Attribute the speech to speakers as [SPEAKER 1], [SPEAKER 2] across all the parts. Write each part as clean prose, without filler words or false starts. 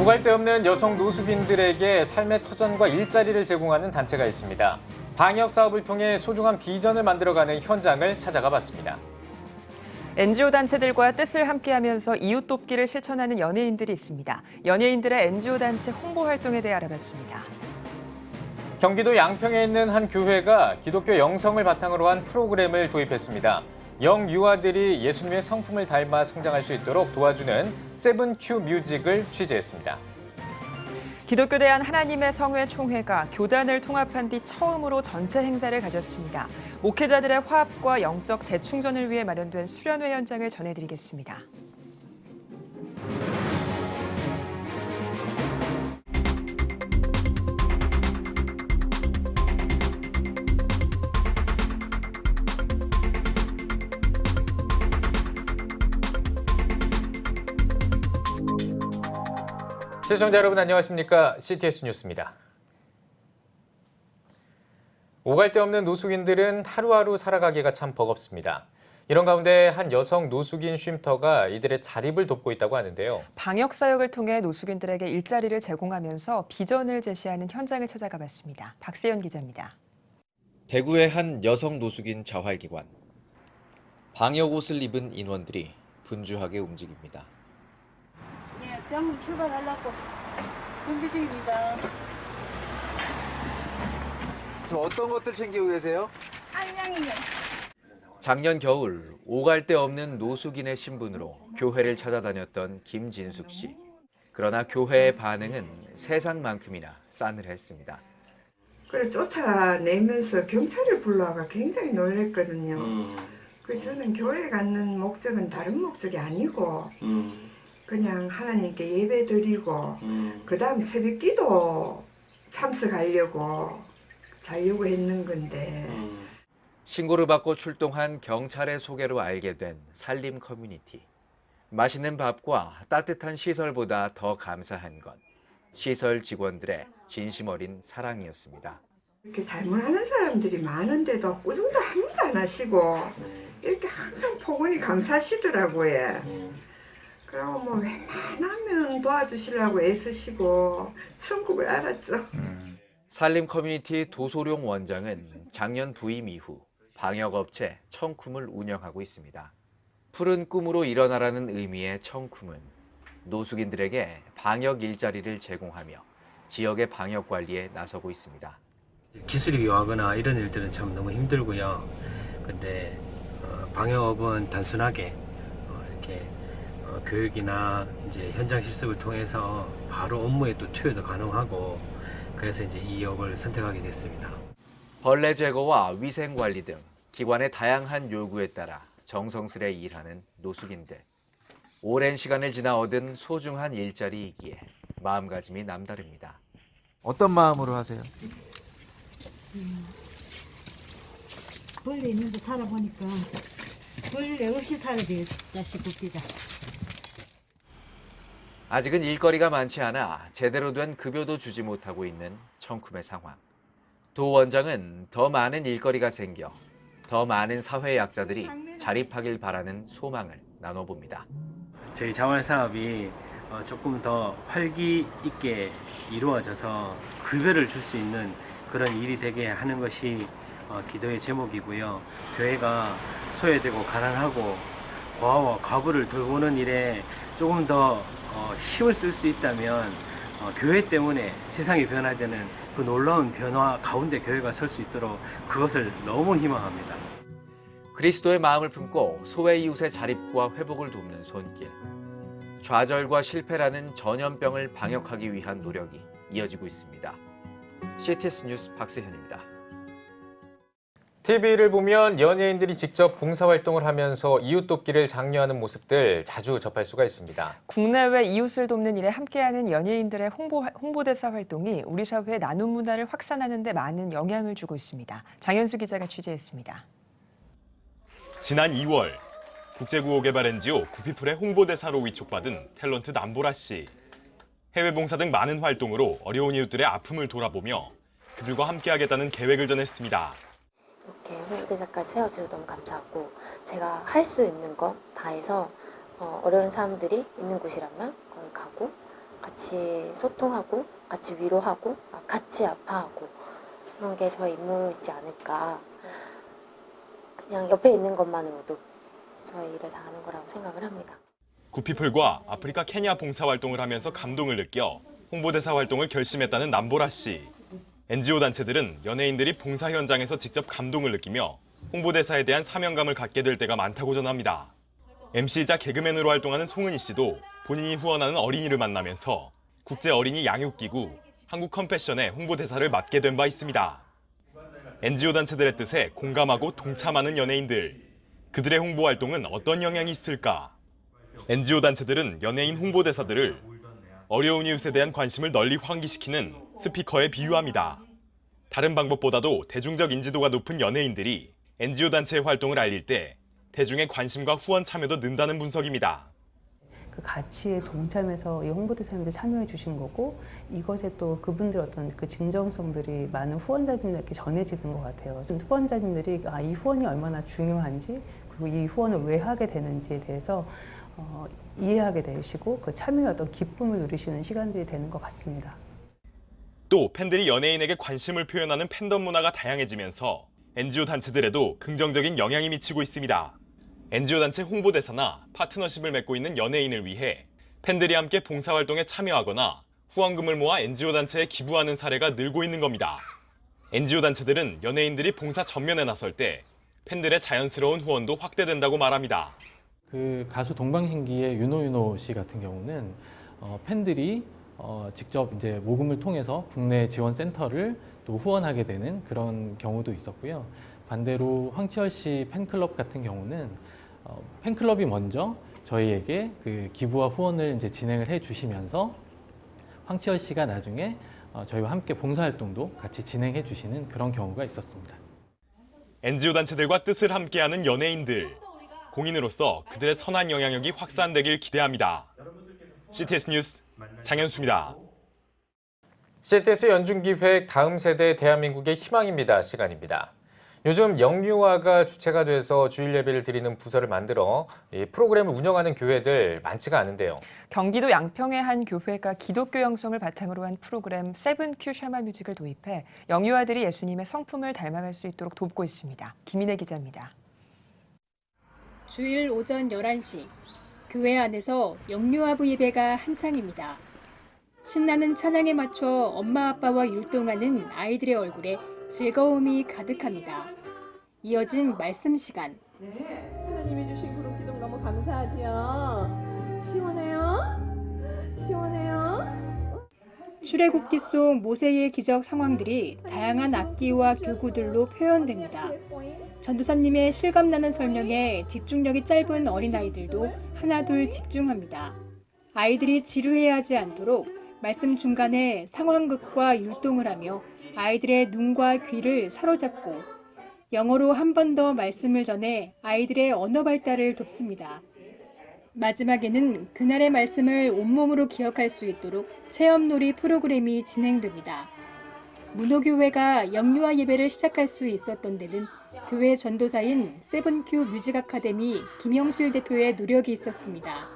[SPEAKER 1] 오갈 데 없는 여성 노숙인들에게 삶의 터전과 일자리를 제공하는 단체가 있습니다. 방역 사업을 통해 소중한 비전을 만들어가는 현장을 찾아가 봤습니다.
[SPEAKER 2] NGO 단체들과 뜻을 함께하면서 이웃 돕기를 실천하는 연예인들이 있습니다. 연예인들의 NGO 단체 홍보 활동에 대해 알아봤습니다.
[SPEAKER 1] 경기도 양평에 있는 한 교회가 기독교 영성을 바탕으로 한 프로그램을 도입했습니다. 영유아들이 예수님의 성품을 닮아 성장할 수 있도록 도와주는 세븐큐 뮤직을 취재했습니다.
[SPEAKER 2] 기독교 대한 하나님의 성회 총회가 교단을 통합한 뒤 처음으로 전체 행사를 가졌습니다. 목회자들의 화합과 영적 재충전을 위해 마련된 수련회 현장을 전해드리겠습니다.
[SPEAKER 1] 시청자 여러분 안녕하십니까? CTS 뉴스입니다. 오갈 데 없는 노숙인들은 하루하루 살아가기가 참 버겁습니다. 이런 가운데 한 여성 노숙인 쉼터가 이들의 자립을 돕고 있다고 하는데요.
[SPEAKER 2] 방역 사역을 통해 노숙인들에게 일자리를 제공하면서 비전을 제시하는 현장을 찾아가 봤습니다. 박세연 기자입니다.
[SPEAKER 3] 대구의 한 여성 노숙인 자활기관. 방역 옷을 입은 인원들이 분주하게 움직입니다.
[SPEAKER 4] 예, 병원 출발하려고 준비 중입니다.
[SPEAKER 5] 지금 어떤 것들 챙기고 계세요?
[SPEAKER 4] 한양이요.
[SPEAKER 3] 작년 겨울 오갈 데 없는 노숙인의 신분으로 교회를 찾아다녔던 김진숙 씨. 그러나 교회의 반응은 세상만큼이나 싸늘했습니다.
[SPEAKER 6] 그래 쫓아내면서 경찰을 불러와가 굉장히 놀랬거든요. 그래서 저는 교회 가는 목적은 다른 목적이 아니고 그냥 하나님께 예배 드리고 그 다음 새벽기도 참석하려고 자려고 했는 건데
[SPEAKER 3] 신고를 받고 출동한 경찰의 소개로 알게 된 살림 커뮤니티. 맛있는 밥과 따뜻한 시설보다 더 감사한 건 시설 직원들의 진심 어린 사랑이었습니다.
[SPEAKER 6] 이렇게 잘못하는 사람들이 많은데도 꾸중도 한 번도 안 하시고 이렇게 항상 포근히 감사하시더라고요. 그리고 뭐 웬만하면 도와주시려고 애쓰시고 천국을 알았죠.
[SPEAKER 3] 살림 커뮤니티 도소룡 원장은 작년 부임 이후 방역업체 청쿰을 운영하고 있습니다. 푸른 꿈으로 일어나라는 의미의 청쿰은 노숙인들에게 방역 일자리를 제공하며 지역의 방역 관리에 나서고 있습니다.
[SPEAKER 7] 기술이 요하거나 이런 일들은 참 너무 힘들고요. 근데 방역업은 단순하게 이렇게 교육이나 이제 현장 실습을 통해서 바로 업무에 또 투여도 가능하고 그래서 이제 이 업을 선택하게 됐습니다.
[SPEAKER 3] 벌레 제거와 위생 관리 등 기관의 다양한 요구에 따라 정성스레 일하는 노숙인들. 오랜 시간을 지나 얻은 소중한 일자리이기에 마음가짐이 남다릅니다.
[SPEAKER 5] 어떤 마음으로 하세요?
[SPEAKER 4] 벌레 있는데 살아보니까 벌레 없이 살아야 되겠다 싶습니다.
[SPEAKER 3] 아직은 일거리가 많지 않아 제대로 된 급여도 주지 못하고 있는 청쿰의 상황. 도 원장은 더 많은 일거리가 생겨 더 많은 사회 약자들이 자립하길 바라는 소망을 나눠봅니다.
[SPEAKER 7] 저희 자활 사업이 조금 더 활기 있게 이루어져서 급여를 줄 수 있는 그런 일이 되게 하는 것이 기도의 제목이고요. 교회가 소외되고 가난하고 과와 과부를 돌보는 일에 조금 더 힘을 쓸 수 있다면 교회 때문에 세상이 변화되는 그 놀라운 변화 가운데 교회가 설 수 있도록 그것을 너무 희망합니다.
[SPEAKER 3] 그리스도의 마음을 품고 소외 이웃의 자립과 회복을 돕는 손길. 좌절과 실패라는 전염병을 방역하기 위한 노력이 이어지고 있습니다. CTS 뉴스 박세현입니다.
[SPEAKER 1] TV를 보면 연예인들이 직접 봉사활동을 하면서 이웃 돕기를 장려하는 모습들 자주 접할 수가 있습니다.
[SPEAKER 2] 국내외 이웃을 돕는 일에 함께하는 연예인들의 홍보대사 활동이 우리 사회의 나눔 문화를 확산하는 데 많은 영향을 주고 있습니다. 장현수 기자가 취재했습니다.
[SPEAKER 8] 지난 2월 국제구호개발 NGO 구피플의 홍보대사로 위촉받은 탤런트 남보라 씨. 해외 봉사 등 많은 활동으로 어려운 이웃들의 아픔을 돌아보며 그들과 함께하겠다는 계획을 전했습니다.
[SPEAKER 9] 이렇게 홍보대사까지 세워주셔서 너무 감사하고 제가 할 수 있는 거 다 해서 어려운 사람들이 있는 곳이라면 거기 가고 같이 소통하고 같이 위로하고 같이 아파하고 그런 게 저의 임무이지 않을까. 그냥 옆에 있는 것만으로도 저의 일을 다 하는 거라고 생각을 합니다.
[SPEAKER 8] 구피플과 아프리카 케냐 봉사활동을 하면서 감동을 느껴 홍보대사 활동을 결심했다는 남보라 씨. NGO 단체들은 연예인들이 봉사 현장에서 직접 감동을 느끼며 홍보대사에 대한 사명감을 갖게 될 때가 많다고 전합니다. MC이자 개그맨으로 활동하는 송은희 씨도 본인이 후원하는 어린이를 만나면서 국제 어린이 양육기구 한국 컴패션의 홍보대사를 맡게 된 바 있습니다. NGO 단체들의 뜻에 공감하고 동참하는 연예인들. 그들의 홍보 활동은 어떤 영향이 있을까? NGO 단체들은 연예인 홍보대사들을 어려운 이웃에 대한 관심을 널리 환기시키는 스피커에 비유합니다. 다른 방법보다도 대중적 인지도가 높은 연예인들이 NGO 단체의 활동을 알릴 때 대중의 관심과 후원 참여도 는다는 분석입니다.
[SPEAKER 10] 그 가치에 동참해서 이 홍보대사님들 참여해 주신 거고 이것에 또 그분들 어떤 그 진정성들이 많은 후원자님들께 전해지는 것 같아요. 후원자님들이 이 후원이 얼마나 중요한지 그리고 이 후원을 왜 하게 되는지에 대해서 이해하게 되시고 그 참여의 어떤 기쁨을 누리시는 시간들이 되는 것 같습니다.
[SPEAKER 8] 또 팬들이 연예인에게 관심을 표현하는 팬덤 문화가 다양해지면서 NGO 단체들에도 긍정적인 영향이 미치고 있습니다. NGO 단체 홍보대사나 파트너십을 맺고 있는 연예인을 위해 팬들이 함께 봉사활동에 참여하거나 후원금을 모아 NGO 단체에 기부하는 사례가 늘고 있는 겁니다. NGO 단체들은 연예인들이 봉사 전면에 나설 때 팬들의 자연스러운 후원도 확대된다고 말합니다.
[SPEAKER 11] 그 가수 동방신기의 윤호 씨 같은 경우는 팬들이 직접 이제 모금을 통해서 국내 지원 센터를 또 후원하게 되는 그런 경우도 있었고요. 반대로 황치열 씨 팬클럽 같은 경우는 팬클럽이 먼저 저희에게 그 기부와 후원을 이제 진행을 해 주시면서 황치열 씨가 나중에 저희와 함께 봉사활동도 같이 진행해 주시는 그런 경우가 있었습니다.
[SPEAKER 8] NGO 단체들과 뜻을 함께하는 연예인들. 공인으로서 그들의 선한 영향력이 확산되길 기대합니다. CTS 뉴스 장현수입니다.
[SPEAKER 1] CTS 연중기획 다음 세대 대한민국의 희망입니다 시간입니다. 요즘 영유아가 주체가 돼서 주일 예배를 드리는 부서를 만들어 이 프로그램을 운영하는 교회들 많지가 않은데요.
[SPEAKER 2] 경기도 양평의 한 교회가 기독교 영성을 바탕으로 한 프로그램 7Q 샤마 뮤직을 도입해 영유아들이 예수님의 성품을 닮아갈 수 있도록 돕고 있습니다. 김인혜 기자입니다.
[SPEAKER 12] 주일 오전 11시, 교회 안에서 영유아부 예배가 한창입니다. 신나는 찬양에 맞춰 엄마 아빠와 율동하는 아이들의 얼굴에 즐거움이 가득합니다. 이어진 말씀 시간.
[SPEAKER 13] 네, 하나님이 주신 구름 기둥 너무 감사하죠. 시원해요? 시원해요?
[SPEAKER 12] 출애굽기 속 모세의 기적 상황들이 다양한 악기와 교구들로 표현됩니다. 전도사님의 실감나는 설명에 집중력이 짧은 어린아이들도 하나둘 집중합니다. 아이들이 지루해하지 않도록 말씀 중간에 상황극과 율동을 하며 아이들의 눈과 귀를 사로잡고 영어로 한 번 더 말씀을 전해 아이들의 언어 발달을 돕습니다. 마지막에는 그날의 말씀을 온몸으로 기억할 수 있도록 체험놀이 프로그램이 진행됩니다. 문호교회가 영유아 예배를 시작할 수 있었던 데는 교회 전도사인 7Q 뮤직 아카데미 김영실 대표의 노력이 있었습니다.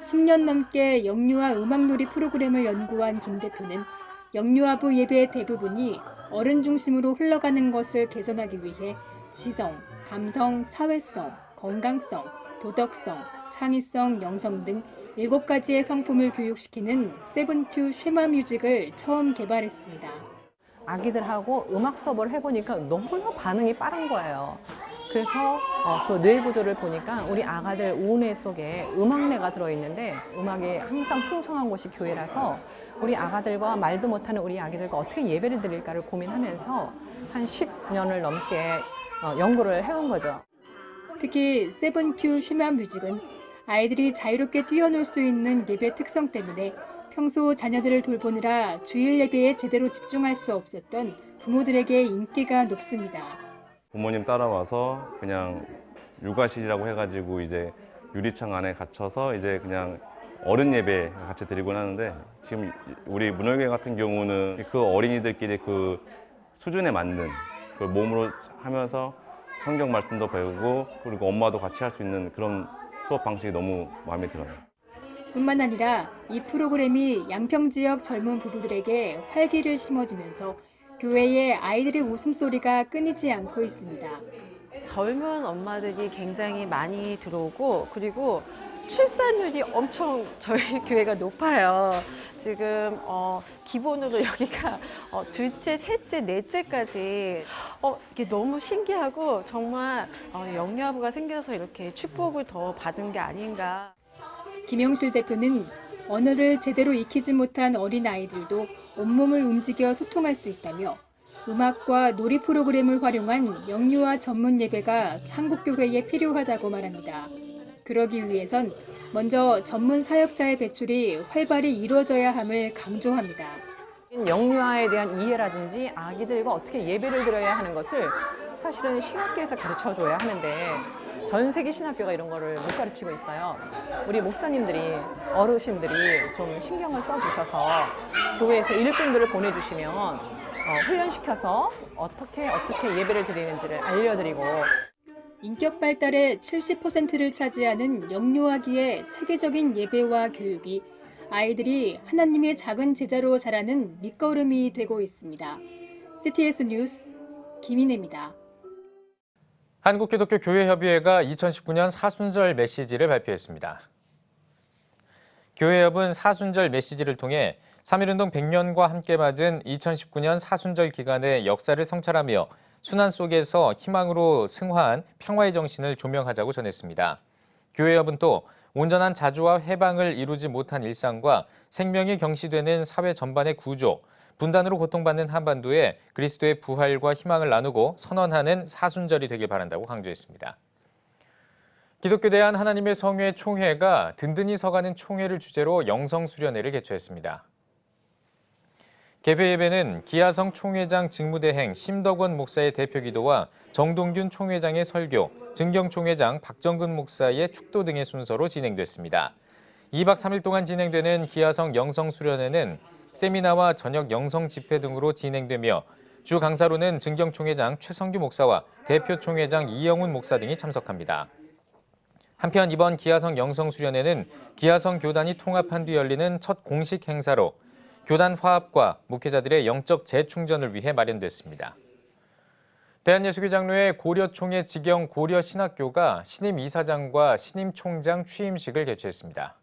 [SPEAKER 12] 10년 넘게 영유아 음악놀이 프로그램을 연구한 김 대표는 영유아부 예배의 대부분이 어른 중심으로 흘러가는 것을 개선하기 위해 지성, 감성, 사회성, 건강성, 도덕성, 창의성, 영성 등 7가지의 성품을 교육시키는 7Q 쉐마 뮤직을 처음 개발했습니다.
[SPEAKER 10] 아기들하고 음악 수업을 해보니까 너무나 반응이 빠른 거예요. 그래서 그 뇌 구조를 보니까 우리 아가들 오뇌 속에 음악뇌가 들어있는데 음악이 항상 풍성한 곳이 교회라서 우리 아가들과 말도 못하는 우리 아기들과 어떻게 예배를 드릴까를 고민하면서 한 10년을 넘게 연구를 해온 거죠.
[SPEAKER 12] 특히 7Q 쉐마 뮤직은 아이들이 자유롭게 뛰어놀 수 있는 예배 특성 때문에 평소 자녀들을 돌보느라 주일 예배에 제대로 집중할 수 없었던 부모들에게 인기가 높습니다.
[SPEAKER 14] 부모님 따라와서 그냥 육아실이라고 해가지고 이제 유리창 안에 갇혀서 이제 그냥 어른 예배 같이 드리곤 하는데 지금 우리 문호교회 같은 경우는 그 어린이들끼리 그 수준에 맞는 그 몸으로 하면서 성경 말씀도 배우고 그리고 엄마도 같이 할 수 있는 그런 수업 방식이 너무 마음에 들어요.
[SPEAKER 12] 뿐만 아니라 이 프로그램이 양평 지역 젊은 부부들에게 활기를 심어주면서 교회의 아이들의 웃음소리가 끊이지 않고 있습니다.
[SPEAKER 15] 젊은 엄마들이 굉장히 많이 들어오고 그리고 출산율이 엄청 저희 교회가 높아요. 지금 기본으로 여기가 둘째, 셋째, 넷째까지 이게 너무 신기하고 정말 영유아부가 생겨서 이렇게 축복을 더 받은 게 아닌가.
[SPEAKER 12] 김영실 대표는 언어를 제대로 익히지 못한 어린아이들도 온몸을 움직여 소통할 수 있다며 음악과 놀이 프로그램을 활용한 영유아 전문 예배가 한국교회에 필요하다고 말합니다. 그러기 위해선 먼저 전문 사역자의 배출이 활발히 이루어져야 함을 강조합니다.
[SPEAKER 10] 영유아에 대한 이해라든지 아기들과 어떻게 예배를 드려야 하는 것을 사실은 신학교에서 가르쳐줘야 하는데 전 세계 신학교가 이런 거를 못 가르치고 있어요. 우리 목사님들이, 어르신들이 좀 신경을 써주셔서 교회에서 일꾼들을 보내주시면 훈련시켜서 어떻게 예배를 드리는지를 알려드리고
[SPEAKER 12] 인격 발달의 70%를 차지하는 영유아기의 체계적인 예배와 교육이 아이들이 하나님의 작은 제자로 자라는 밑거름이 되고 있습니다. CTS 뉴스 김인혜입니다.
[SPEAKER 1] 한국기독교교회협의회가 2019년 사순절 메시지를 발표했습니다. 교회협은 사순절 메시지를 통해 3.1운동 100년과 함께 맞은 2019년 사순절 기간의 역사를 성찰하며 순환 속에서 희망으로 승화한 평화의 정신을 조명하자고 전했습니다. 교회협은 또 온전한 자주와 해방을 이루지 못한 일상과 생명이 경시되는 사회 전반의 구조, 분단으로 고통받는 한반도에 그리스도의 부활과 희망을 나누고 선언하는 사순절이 되길 바란다고 강조했습니다. 기독교 대한 하나님의 성회 총회가 든든히 서가는 총회를 주제로 영성수련회를 개최했습니다. 개회 예배는 기하성 총회장 직무대행 심덕원 목사의 대표기도와 정동균 총회장의 설교, 증경 총회장 박정근 목사의 축도 등의 순서로 진행됐습니다. 2박 3일 동안 진행되는 기하성 영성수련회는 세미나와 저녁 영성 집회 등으로 진행되며 주 강사로는 증경 총회장 최성규 목사와 대표 총회장 이영훈 목사 등이 참석합니다. 한편 이번 기하성 영성수련회는 기하성 교단이 통합한 뒤 열리는 첫 공식 행사로 교단 화합과 목회자들의 영적 재충전을 위해 마련됐습니다. 대한예수교장로회 고려총회 직영 고려신학교가 신임 이사장과 신임 총장 취임식을 개최했습니다.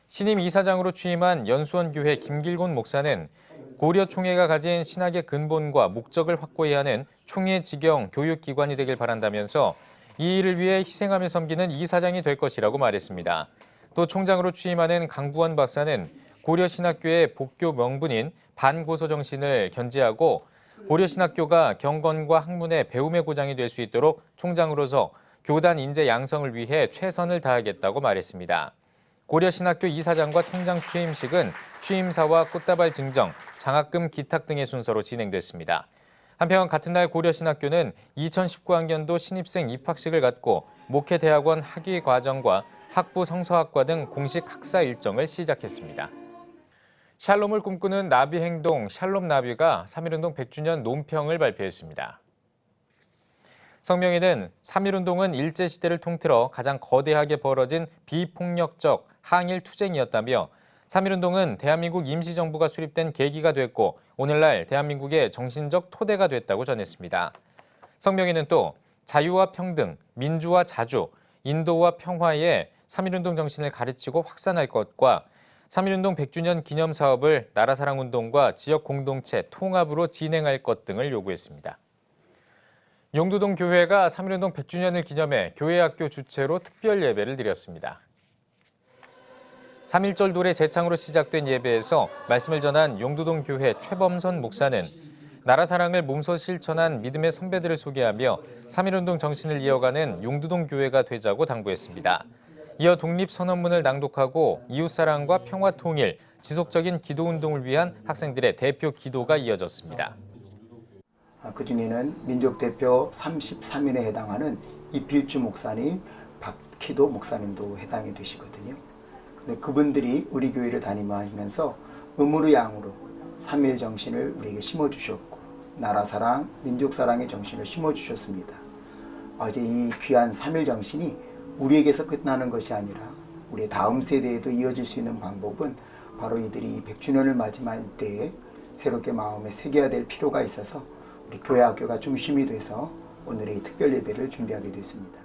[SPEAKER 1] 신임 이사장으로 취임한 연수원교회 김길곤 목사는 고려총회가 가진 신학의 근본과 목적을 확고히 하는 총회 직영 교육기관이 되길 바란다면서 이 일을 위해 희생하며 섬기는 이사장이 될 것이라고 말했습니다. 또 총장으로 취임하는 강부원 박사는 고려신학교의 복교 명분인 반고서 정신을 견지하고 고려신학교가 경건과 학문의 배움의 고장이 될 수 있도록 총장으로서 교단 인재 양성을 위해 최선을 다하겠다고 말했습니다. 고려신학교 이사장과 총장 취임식은 취임사와 꽃다발 증정, 장학금 기탁 등의 순서로 진행됐습니다. 한편 같은 날 고려신학교는 2019학년도 신입생 입학식을 갖고 목회대학원 학위과정과 학부 성서학과 등 공식 학사 일정을 시작했습니다. 샬롬을 꿈꾸는 나비행동 샬롬나비가 3.1운동 100주년 논평을 발표했습니다. 성명에는 3.1운동은 일제시대를 통틀어 가장 거대하게 벌어진 비폭력적 항일 투쟁이었다며 3.1운동은 대한민국 임시정부가 수립된 계기가 됐고 오늘날 대한민국의 정신적 토대가 됐다고 전했습니다. 성명에는 또 자유와 평등, 민주와 자주, 인도와 평화의 3.1운동 정신을 가르치고 확산할 것과 3.1운동 100주년 기념사업을 나라사랑운동과 지역 공동체 통합으로 진행할 것 등을 요구했습니다. 용두동 교회가 3.1운동 100주년을 기념해 교회학교 주최로 특별 예배를 드렸습니다. 3.1절 노래 제창으로 시작된 예배에서 말씀을 전한 용두동 교회 최범선 목사는 나라사랑을 몸소 실천한 믿음의 선배들을 소개하며 3.1운동 정신을 이어가는 용두동 교회가 되자고 당부했습니다. 이어 독립선언문을 낭독하고 이웃사랑과 평화통일, 지속적인 기도운동을 위한 학생들의 대표 기도가 이어졌습니다.
[SPEAKER 16] 그중에는 민족대표 33인에 해당하는 이필주 목사님, 박희도 목사님도 해당이 되시거든요. 근데 그분들이 우리 교회를 다니면서 음으로 양으로 3.1 정신을 우리에게 심어주셨고 나라사랑, 민족사랑의 정신을 심어주셨습니다. 이제 이 귀한 3.1 정신이 우리에게서 끝나는 것이 아니라 우리 다음 세대에도 이어질 수 있는 방법은 바로 이들이 100주년을 맞이할 때에 새롭게 마음에 새겨야 될 필요가 있어서 우리 교회 학교가 중심이 돼서 오늘의 이 특별 예배를 준비하게 됐습니다.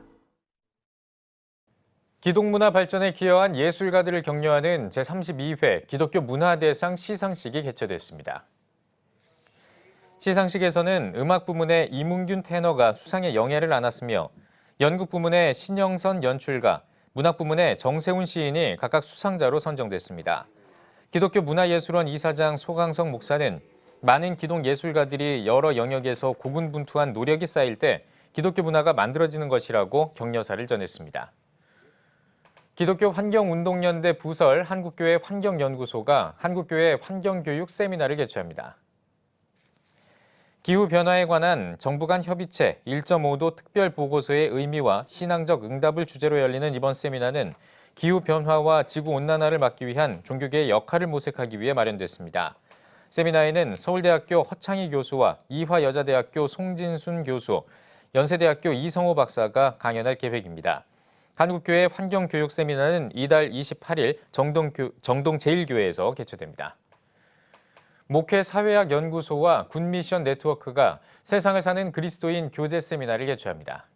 [SPEAKER 1] 기독문화 발전에 기여한 예술가들을 격려하는 제32회 기독교 문화대상 시상식이 개최됐습니다. 시상식에서는 음악 부문의 이문균 테너가 수상의 영예를 안았으며 연극 부문의 신영선 연출가, 문학 부문의 정세훈 시인이 각각 수상자로 선정됐습니다. 기독교 문화예술원 이사장 소강성 목사는 많은 기독 예술가들이 여러 영역에서 고군분투한 노력이 쌓일 때 기독교 문화가 만들어지는 것이라고 격려사를 전했습니다. 기독교 환경운동연대 부설 한국교회 환경연구소가 한국교회 환경교육 세미나를 개최합니다. 기후변화에 관한 정부 간 협의체 1.5도 특별보고서의 의미와 신앙적 응답을 주제로 열리는 이번 세미나는 기후변화와 지구온난화를 막기 위한 종교계의 역할을 모색하기 위해 마련됐습니다. 세미나에는 서울대학교 허창희 교수와 이화여자대학교 송진순 교수, 연세대학교 이성호 박사가 강연할 계획입니다. 한국교회 환경교육 세미나는 이달 28일 정동제일교회에서 개최됩니다. 목회사회학연구소와 굿미션 네트워크가 세상을 사는 그리스도인 교제 세미나를 개최합니다.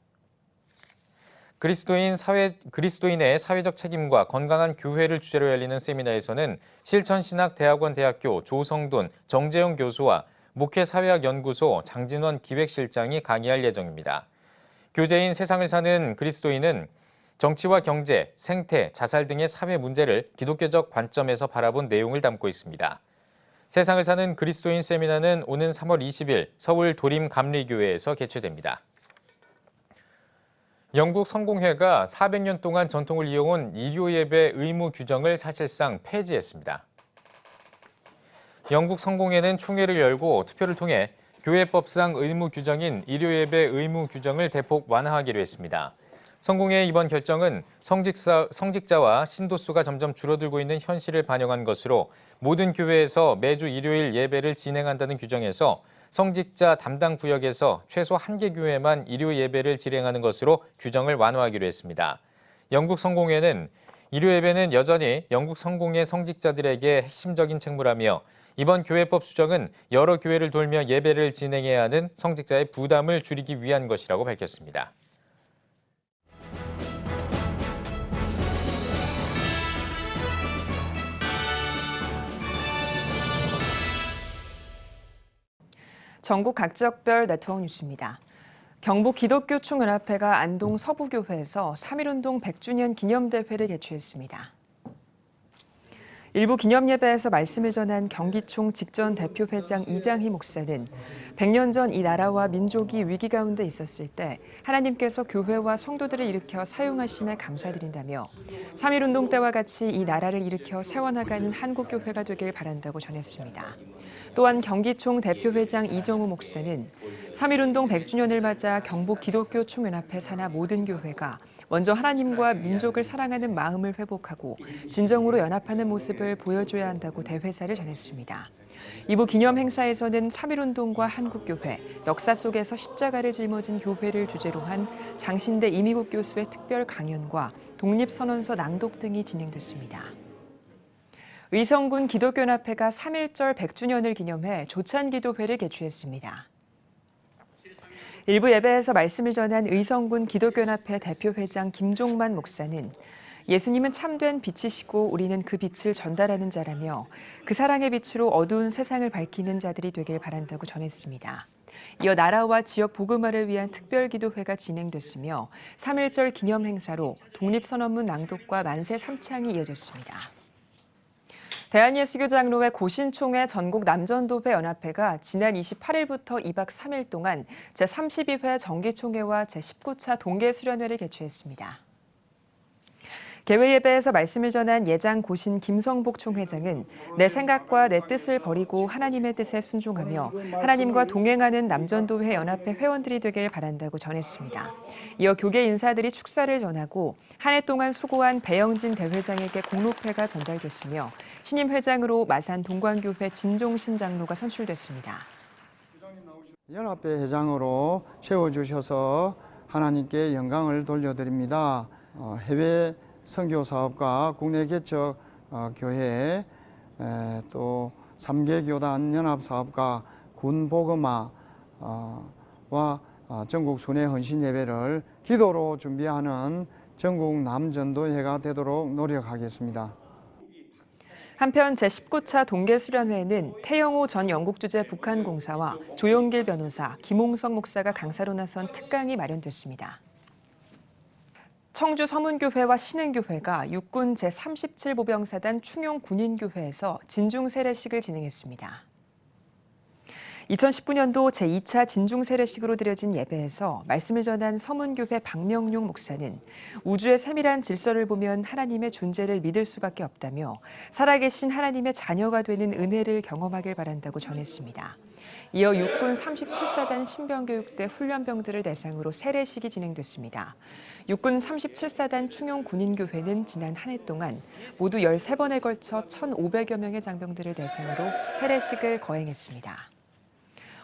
[SPEAKER 1] 그리스도인의 사회적 책임과 건강한 교회를 주제로 열리는 세미나에서는 실천신학대학원대학교 조성돈, 정재영 교수와 목회사회학연구소 장진원 기획실장이 강의할 예정입니다. 교제인 세상을 사는 그리스도인은 정치와 경제, 생태, 자살 등의 사회 문제를 기독교적 관점에서 바라본 내용을 담고 있습니다. 세상을 사는 그리스도인 세미나는 오는 3월 20일 서울 도림감리교회에서 개최됩니다. 영국 성공회가 400년 동안 전통을 이어온 일요예배 의무 규정을 사실상 폐지했습니다. 영국 성공회는 총회를 열고 투표를 통해 교회법상 의무 규정인 일요예배 의무 규정을 대폭 완화하기로 했습니다. 성공회의 이번 결정은 성직자와 신도수가 점점 줄어들고 있는 현실을 반영한 것으로 모든 교회에서 매주 일요일 예배를 진행한다는 규정에서 성직자 담당 구역에서 최소 1개 교회만 일요 예배를 진행하는 것으로 규정을 완화하기로 했습니다. 영국 성공회는 일요 예배는 여전히 영국 성공회 성직자들에게 핵심적인 책무라며 이번 교회법 수정은 여러 교회를 돌며 예배를 진행해야 하는 성직자의 부담을 줄이기 위한 것이라고 밝혔습니다.
[SPEAKER 2] 전국 각지역별 네트워크 뉴스입니다. 경북 기독교총연합회가 안동 서부교회에서 3.1운동 100주년 기념대회를 개최했습니다. 일부 기념예배에서 말씀을 전한 경기총 직전 대표회장 이장희 목사는 100년 전 이 나라와 민족이 위기 가운데 있었을 때 하나님께서 교회와 성도들을 일으켜 사용하심에 감사드린다며 3.1운동 때와 같이 이 나라를 일으켜 세워나가는 한국교회가 되길 바란다고 전했습니다. 또한 경기총 대표회장 이정우 목사는 3.1운동 100주년을 맞아 경북 기독교총연합회 산하 모든 교회가 먼저 하나님과 민족을 사랑하는 마음을 회복하고 진정으로 연합하는 모습을 보여줘야 한다고 대회사를 전했습니다. 이부 기념 행사에서는 3.1운동과 한국교회, 역사 속에서 십자가를 짊어진 교회를 주제로 한 장신대 이미국 교수의 특별 강연과 독립선언서 낭독 등이 진행됐습니다. 의성군 기독교연합회가 3.1절 100주년을 기념해 조찬기도회를 개최했습니다. 일부 예배에서 말씀을 전한 의성군 기독교연합회 대표회장 김종만 목사는 예수님은 참된 빛이시고 우리는 그 빛을 전달하는 자라며 그 사랑의 빛으로 어두운 세상을 밝히는 자들이 되길 바란다고 전했습니다. 이어 나라와 지역 복음화를 위한 특별기도회가 진행됐으며 3.1절 기념 행사로 독립선언문 낭독과 만세 3창이 이어졌습니다. 대한예수교 장로회 고신총회 전국 남전도회 연합회가 지난 28일부터 2박 3일 동안 제32회 정기총회와 제19차 동계수련회를 개최했습니다. 개회 예배에서 말씀을 전한 예장 고신 김성복 총회장은 내 생각과 내 뜻을 버리고 하나님의 뜻에 순종하며 하나님과 동행하는 남전도회 연합회 회원들이 되길 바란다고 전했습니다. 이어 교계 인사들이 축사를 전하고 한 해 동안 수고한 배영진 대회장에게 공로패가 전달됐으며 신임 회장으로 마산 동광교회 진종신 장로가 선출됐습니다.
[SPEAKER 17] 연합회 회장으로 세워주셔서 하나님께 영광을 돌려드립니다. 해외 선교사업가 국내 개척 교회, 또 3개 교단 연합사업가 군복음화와 전국 순회 헌신 예배를 기도로 준비하는 전국 남전도회가 되도록 노력하겠습니다.
[SPEAKER 2] 한편 제19차 동계수련회에는 태영호 전 영국주재 북한공사와 조용길 변호사, 김홍석 목사가 강사로 나선 특강이 마련됐습니다. 청주 서문교회와 신흥교회가 육군 제37보병사단 충용군인교회에서 진중 세례식을 진행했습니다. 2019년도 제2차 진중 세례식으로 드려진 예배에서 말씀을 전한 서문교회 박명용 목사는 우주의 세밀한 질서를 보면 하나님의 존재를 믿을 수밖에 없다며 살아계신 하나님의 자녀가 되는 은혜를 경험하길 바란다고 전했습니다. 이어 육군 37사단 신병교육대 훈련병들을 대상으로 세례식이 진행됐습니다. 육군 37사단 충용군인교회는 지난 한 해 동안 모두 13번에 걸쳐 1,500여 명의 장병들을 대상으로 세례식을 거행했습니다.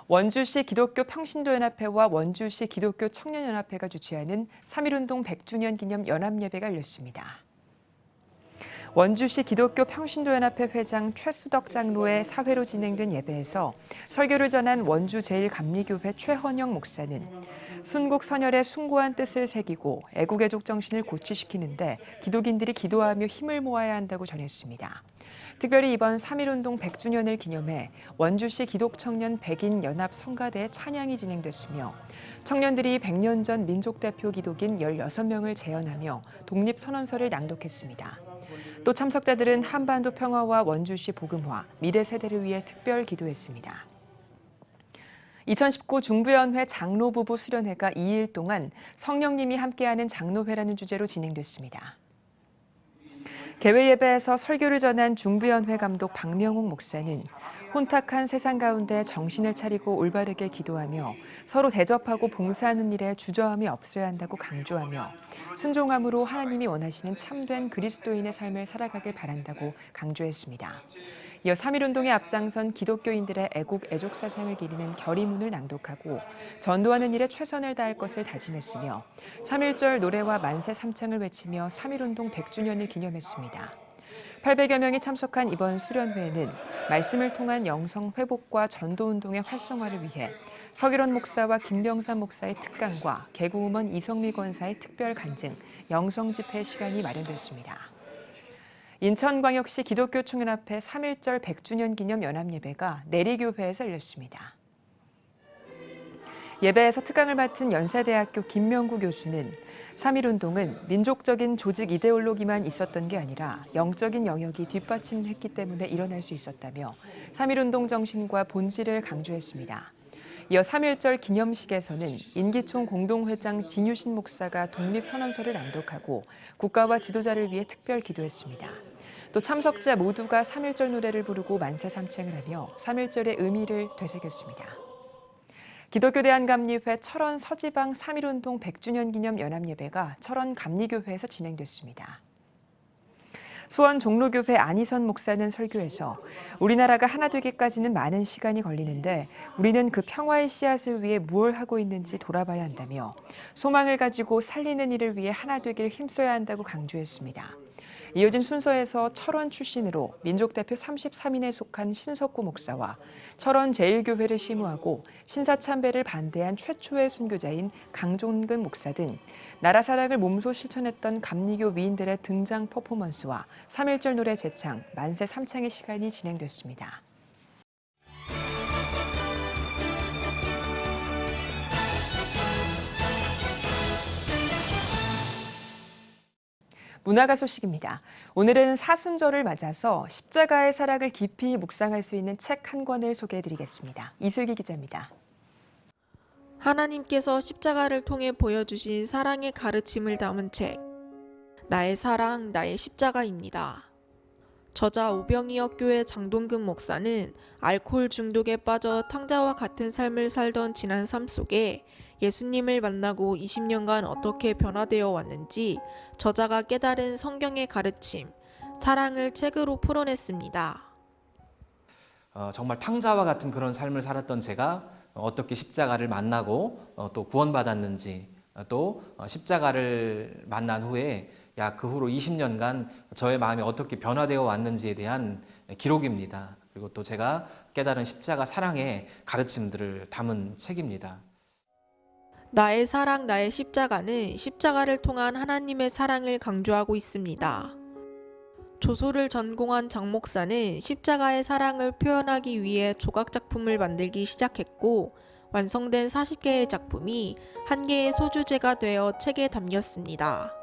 [SPEAKER 2] 원주시 기독교 평신도연합회와 원주시 기독교 청년연합회가 주최하는 3.1운동 100주년 기념 연합예배가 열렸습니다. 원주시 기독교 평신도연합회 회장 최수덕 장로의 사회로 진행된 예배에서 설교를 전한 원주 제1감리교회 최헌영 목사는 순국 선열의 숭고한 뜻을 새기고 애국애족 정신을 고취시키는데 기독인들이 기도하며 힘을 모아야 한다고 전했습니다. 특별히 이번 3.1운동 100주년을 기념해 원주시 기독청년 백인 연합 성가대 찬양이 진행됐으며 청년들이 100년 전 민족대표 기독인 16명을 재연하며 독립선언서를 낭독했습니다. 또 참석자들은 한반도 평화와 원주시 복음화, 미래 세대를 위해 특별 기도했습니다. 2019 중부연회 장로부부 수련회가 2일 동안 성령님이 함께하는 장로회라는 주제로 진행됐습니다. 개회 예배에서 설교를 전한 중부연회 감독 박명옥 목사는 혼탁한 세상 가운데 정신을 차리고 올바르게 기도하며 서로 대접하고 봉사하는 일에 주저함이 없어야 한다고 강조하며 순종함으로 하나님이 원하시는 참된 그리스도인의 삶을 살아가길 바란다고 강조했습니다. 이어 3.1운동에 앞장선 기독교인들의 애국, 애족 사상을 기리는 결의문을 낭독하고 전도하는 일에 최선을 다할 것을 다짐했으며 3.1절 노래와 만세 삼창을 외치며 3.1운동 100주년을 기념했습니다. 800여 명이 참석한 이번 수련회에는 말씀을 통한 영성 회복과 전도운동의 활성화를 위해 서기론 목사와 김병삼 목사의 특강과 개구음원 이성미 권사의 특별 간증, 영성 집회 시간이 마련됐습니다. 인천광역시 기독교총연합회 3.1절 100주년 기념 연합예배가 내리교회에서 열렸습니다. 예배에서 특강을 맡은 연세대학교 김명구 교수는 3.1운동은 민족적인 조직 이데올로기만 있었던 게 아니라 영적인 영역이 뒷받침했기 때문에 일어날 수 있었다며 3.1운동 정신과 본질을 강조했습니다. 이어 3.1절 기념식에서는 인기총 공동회장 진유신 목사가 독립선언서를 낭독하고 국가와 지도자를 위해 특별 기도했습니다. 또 참석자 모두가 3.1절 노래를 부르고 만세 삼창을 하며 3.1절의 의미를 되새겼습니다. 기독교 대한감리회 철원 서지방 3.1운동 100주년 기념 연합예배가 철원 감리교회에서 진행됐습니다. 수원 종로교회 안희선 목사는 설교에서 우리나라가 하나 되기까지는 많은 시간이 걸리는데 우리는 그 평화의 씨앗을 위해 무엇을 하고 있는지 돌아봐야 한다며 소망을 가지고 살리는 일을 위해 하나 되길 힘써야 한다고 강조했습니다. 이어진 순서에서 철원 출신으로 민족대표 33인에 속한 신석구 목사와 철원 제1교회를 시무하고 신사참배를 반대한 최초의 순교자인 강종근 목사 등 나라 사랑을 몸소 실천했던 감리교 위인들의 등장 퍼포먼스와 3.1절 노래 제창, 만세 삼창의 시간이 진행됐습니다. 문화가 소식입니다. 오늘은 사순절을 맞아서 십자가의 사랑을 깊이 묵상할 수 있는 책 한 권을 소개해드리겠습니다. 이슬기 기자입니다.
[SPEAKER 18] 하나님께서 십자가를 통해 보여주신 사랑의 가르침을 담은 책, 나의 사랑, 나의 십자가입니다. 저자 오병이역 교회 장동근 목사는 알코올 중독에 빠져 탕자와 같은 삶을 살던 지난 삶 속에 예수님을 만나고 20년간 어떻게 변화되어 왔는지 저자가 깨달은 성경의 가르침, 사랑을 책으로 풀어냈습니다.
[SPEAKER 19] 정말 탕자와 같은 그런 삶을 살았던 제가 어떻게 십자가를 만나고 또 구원받았는지, 또 십자가를 만난 후에 약 그 후로 20년간 저의 마음이 어떻게 변화되어 왔는지에 대한 기록입니다. 그리고 또 제가 깨달은 십자가 사랑의 가르침들을 담은 책입니다.
[SPEAKER 18] 나의 사랑, 나의 십자가는 십자가를 통한 하나님의 사랑을 강조하고 있습니다. 조소를 전공한 장 목사는 십자가의 사랑을 표현하기 위해 조각작품을 만들기 시작했고 완성된 40개의 작품이 한 개의 소주제가 되어 책에 담겼습니다.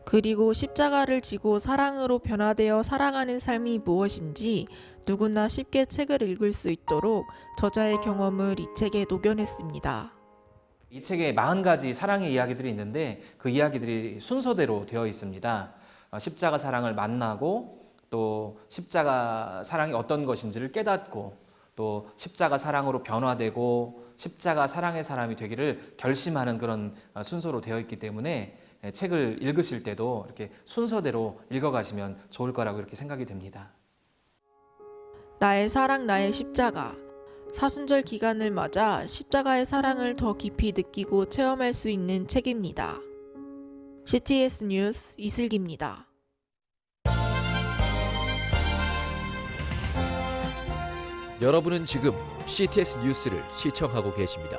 [SPEAKER 18] 그리고 십자가를 지고 사랑으로 변화되어 살아가는 삶이 무엇인지 누구나 쉽게 책을 읽을 수 있도록 저자의 경험을 이 책에 녹여냈습니다.
[SPEAKER 19] 이 책에 40가지 사랑의 이야기들이 있는데 그 이야기들이 순서대로 되어 있습니다. 십자가 사랑을 만나고 또 십자가 사랑이 어떤 것인지를 깨닫고 또 십자가 사랑으로 변화되고 십자가 사랑의 사람이 되기를 결심하는 그런 순서로 되어 있기 때문에 책을 읽으실 때도 이렇게 순서대로 읽어가시면 좋을 거라고 이렇게 생각이 됩니다.
[SPEAKER 18] 나의 사랑, 나의 십자가. 사순절 기간을 맞아 십자가의 사랑을 더 깊이 느끼고 체험할 수 있는 책입니다. CTS 뉴스 이슬기입니다.
[SPEAKER 20] 여러분은 지금 CTS 뉴스를 시청하고 계십니다.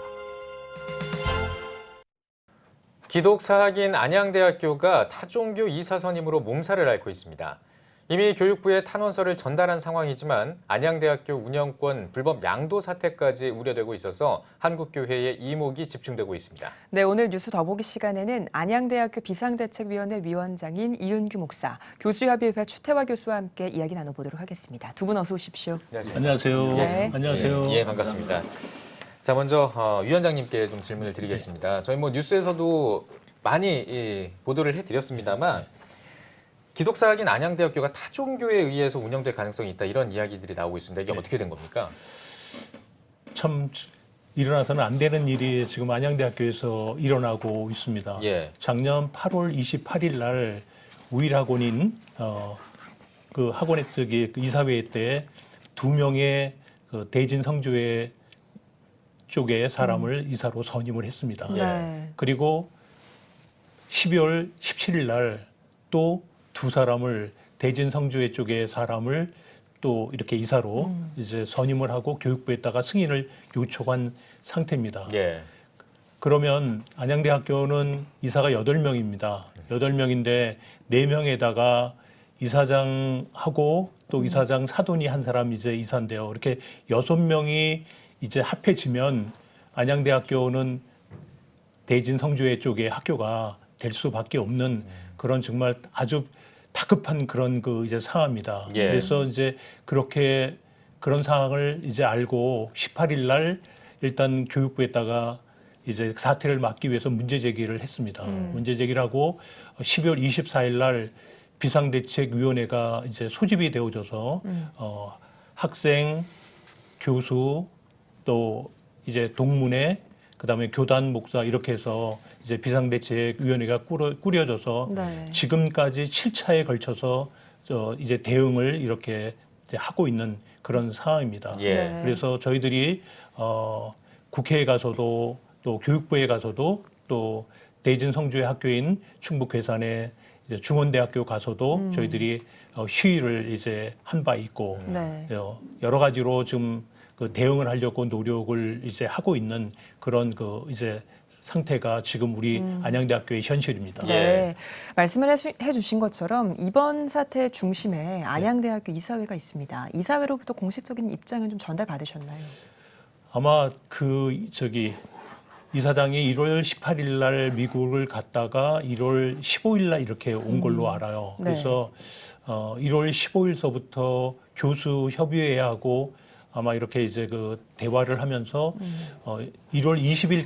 [SPEAKER 1] 기독사학인 안양대학교가 타종교 이사선임으로 몸살을 앓고 있습니다. 이미 교육부에 탄원서를 전달한 상황이지만 안양대학교 운영권 불법 양도 사태까지 우려되고 있어서 한국교회의 이목이 집중되고 있습니다.
[SPEAKER 2] 네, 오늘 뉴스 더보기 시간에는 안양대학교 비상대책위원회 위원장인 이은규 목사, 교수협의회 추태화 교수와 함께 이야기 나눠보도록 하겠습니다. 두 분 어서 오십시오.
[SPEAKER 21] 안녕하세요.
[SPEAKER 2] 네.
[SPEAKER 21] 안녕하세요.
[SPEAKER 1] 예, 반갑습니다. 자, 먼저 위원장님께 좀 질문을 드리겠습니다. 저희 뉴스에서도 많이 보도를 해드렸습니다만 기독사학인 안양대학교가 타종교에 의해서 운영될 가능성이 있다 이런 이야기들이 나오고 있습니다. 이게 어떻게 된 겁니까?
[SPEAKER 21] 참 일어나서는 안 되는 일이 지금 안양대학교에서 일어나고 있습니다.
[SPEAKER 1] 예.
[SPEAKER 21] 작년 8월 28일 날 우일학원인 그 학원의 그 이사회 때 2명의 그 대진성교회 쪽의 사람을 이사로 선임을 했습니다.
[SPEAKER 2] 네.
[SPEAKER 21] 그리고 12월 17일 날 또 2사람을 대진성교회 쪽의 사람을 또 이렇게 이사로 이제 선임을 하고 교육부에다가 승인을 요청한 상태입니다.
[SPEAKER 1] 예.
[SPEAKER 21] 그러면 안양대학교는 이사가 8명입니다. 8명인데 4명에다가 이사장하고 또 이사장 사돈이 한 사람 이제 이사인데요. 이렇게 6명이 이제 합해지면 안양대학교는 대진성교회 쪽의 학교가 될 수밖에 없는 그런 정말 아주 다급한 그런 그 이제 상황입니다.
[SPEAKER 1] 예.
[SPEAKER 21] 그래서 이제 그렇게 그런 상황을 이제 알고 18일 날 일단 교육부에다가 이제 사태를 막기 위해서 문제 제기를 했습니다. 문제 제기를 하고 12월 24일 날 비상대책위원회가 이제 소집이 되어져서 학생, 교수 또 이제 동문회 그다음에 교단 목사 이렇게 해서 이제 비상대책위원회가 꾸려져서
[SPEAKER 2] 네.
[SPEAKER 21] 지금까지 7차에 걸쳐서 이제 대응을 이렇게 이제 하고 있는 그런 상황입니다.
[SPEAKER 1] 예.
[SPEAKER 2] 네.
[SPEAKER 21] 그래서 저희들이 국회에 가서도 또 교육부에 가서도 또 대진성교회 학교인 충북괴산의 이제 중원대학교 가서도 저희들이 시위를 이제 한 바 있고
[SPEAKER 2] 네.
[SPEAKER 21] 여러 가지로 지금 그 대응을 하려고 노력을 이제 하고 있는 그런 그 이제 상태가 지금 우리 안양대학교의 현실입니다.
[SPEAKER 2] 네, 말씀을 해주신 것처럼 이번 사태의 중심에 안양대학교 이사회가 있습니다. 이사회로부터 공식적인 입장은 좀 전달받으셨나요?
[SPEAKER 21] 아마 이사장이 1월 18일 날 미국을 갔다가 1월 15일 날 이렇게 온 걸로 알아요.
[SPEAKER 2] 네.
[SPEAKER 21] 그래서 1월 15일서부터 교수 협의회하고 아마 이렇게 이제 그 대화를 하면서 1월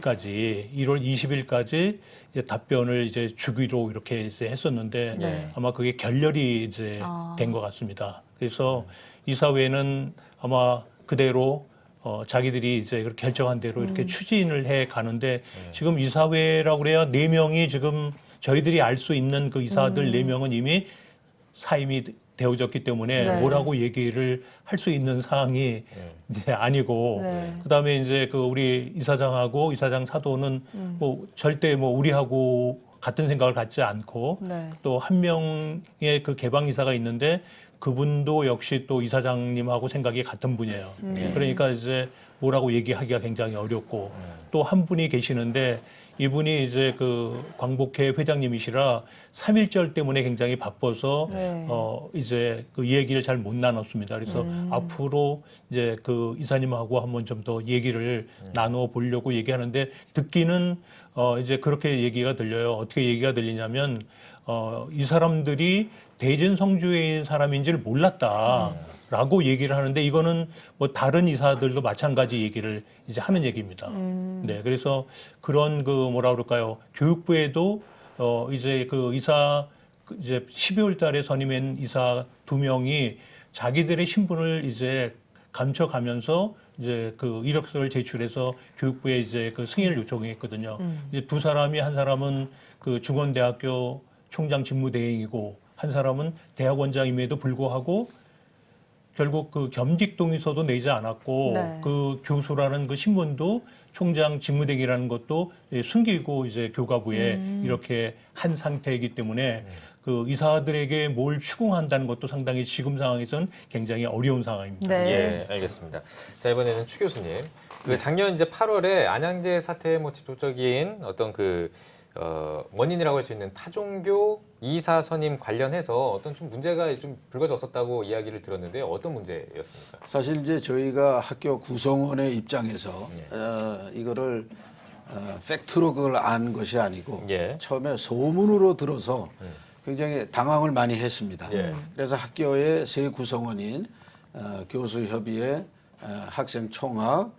[SPEAKER 21] 20일까지 이제 답변을 이제 주기로 이렇게 이제 했었는데
[SPEAKER 2] 네.
[SPEAKER 21] 아마 그게 결렬이 이제 된 것 같습니다. 그래서 이사회는 아마 그대로 자기들이 이제 결정한 대로 이렇게 추진을 해 가는데 지금 이사회라고 그래야 4명이 지금 저희들이 알 수 있는 그 이사들 4명은 이미 사임이 되어졌기 때문에
[SPEAKER 2] 네.
[SPEAKER 21] 뭐라고 얘기를 할 수 있는 상황이 이제 아니고
[SPEAKER 2] 네.
[SPEAKER 21] 그다음에 이제 그 우리 이사장하고 이사장 사도는 뭐 절대 뭐 우리하고 같은 생각을 갖지 않고
[SPEAKER 2] 네.
[SPEAKER 21] 또 한 명의 그 개방 이사가 있는데 그분도 역시 또 이사장님하고 생각이 같은 분이에요. 그러니까 이제 뭐라고 얘기하기가 굉장히 어렵고 또 한 분이 계시는데 이분이 이제 그 광복회 회장님이시라 3.1절 때문에 굉장히 바빠서
[SPEAKER 2] 네.
[SPEAKER 21] 이제 그 얘기를 잘 못 나눴습니다. 그래서 앞으로 이제 그 이사님하고 한번 좀 더 얘기를 나눠 보려고 얘기하는데 듣기는 이제 그렇게 얘기가 들려요. 어떻게 얘기가 들리냐면 이 사람들이 대전 성주에 있는 사람인지를 몰랐다라고 얘기를 하는데 이거는 뭐 다른 이사들도 마찬가지 얘기를 이제 하는 얘기입니다. 네, 그래서 그런 그 뭐라 그럴까요? 교육부에도 이제 그 이사 이제 12월 달에 선임한 이사 2명이 자기들의 신분을 이제 감춰가면서 이제 그 이력서를 제출해서 교육부에 이제 그 승인을 요청했거든요. 이제 두 사람이 한 사람은 그 중원대학교 총장 직무대행이고 한 사람은 대학원장임에도 불구하고 결국 그 겸직 동의서도 내지 않았고
[SPEAKER 2] 네.
[SPEAKER 21] 그 교수라는 그 신분도 총장 직무대행이라는 것도 숨기고 이제 교과부에 이렇게 한 상태이기 때문에 그 이사들에게 뭘 추궁한다는 것도 상당히 지금 상황에서는 굉장히 어려운 상황입니다.
[SPEAKER 2] 네.
[SPEAKER 1] 예, 알겠습니다. 자, 이번에는 추 교수님. 그 작년 이제 8월에 안양제 사태의 뭐 지도적인 어떤 그 원인이라고 할 수 있는 타종교 이사 선임 관련해서 어떤 좀 문제가 좀 불거졌었다고 이야기를 들었는데 어떤 문제였습니까?
[SPEAKER 6] 사실 이제 저희가 학교 구성원의 입장에서 이거를 팩트로 그걸 안 것이 아니고 처음에 소문으로 들어서 굉장히 당황을 많이 했습니다. 그래서 학교의 세 구성원인 교수협의회, 학생총학,